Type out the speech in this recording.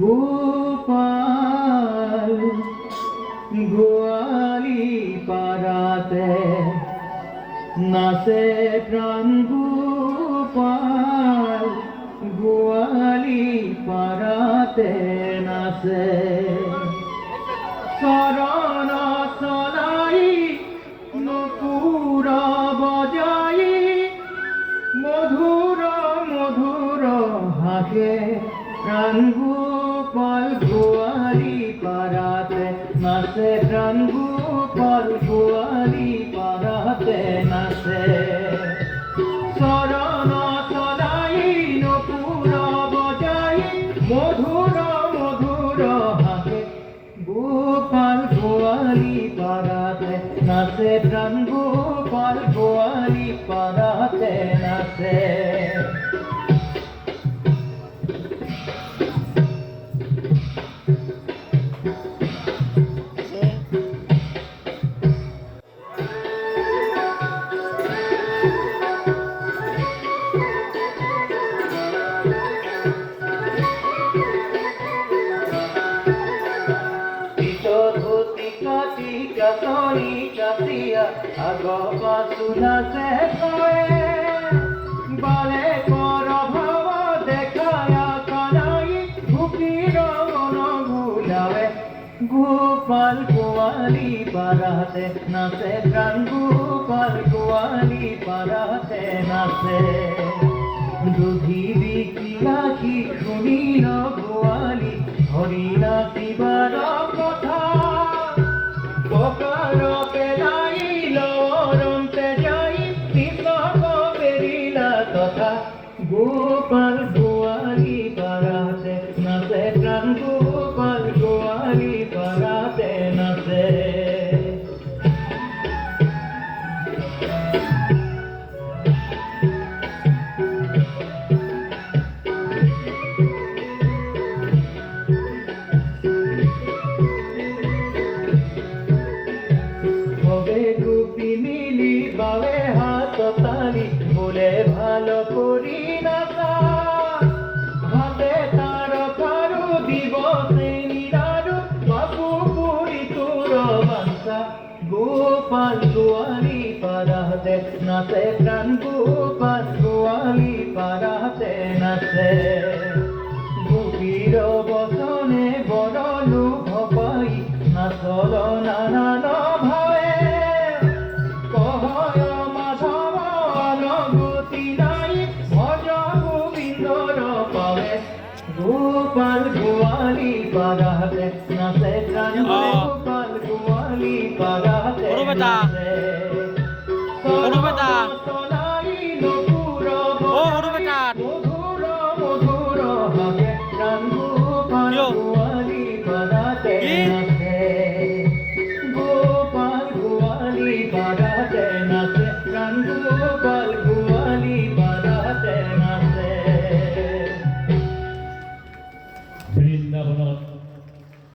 গোপাল গোয়ালি পাড়াতে নাচে প্রাণ গোপাল গোয়ালি পাড়াতে নাচে শরণ চলাই নপুর বজাই মধুর মধুর হাসে প্রাণ গোপাল গোয়ালি পাড়াতে নাচে প্রাণ গোপাল গোয়ালি পাড়াতে নাচে শরণ চলাই নপুর বজাই মধুর মধুর হাসে গোপাল গোয়ালি পাড়াতে নাচে প্রাণ গোপাল গোয়ালি পাড়াতে নাচে Tony Chatia, Agopa Suna Sepoe, Bale Korabhava, Dekaya Kanai, Gupiro Nogulave, Gopal Goali Parate, Nase Pran Gopal Goali Parate, Nase Dudhi Vikilachi, Kunino Goali, Horina Tibara Kotha. Pokarote jai loronte jai tisoko perila totha Gopal goali parate nache pran Gopal goali parate nache বাবে হাত তালি বলে ভালো করি না হাতে তার কারু দিবসে নিরারু বাপু পুরি তোর বাংসা গোপাল গোয়ালি পাড়াতে নাচে প্রাণ গোপাল গোয়ালি পাড়াতে নাচে গোপীর বচনে বড় লোভ পাই নাচল নানান ভাবে Gopal Goali Parate, Nase Pran Gopal Goali Parate.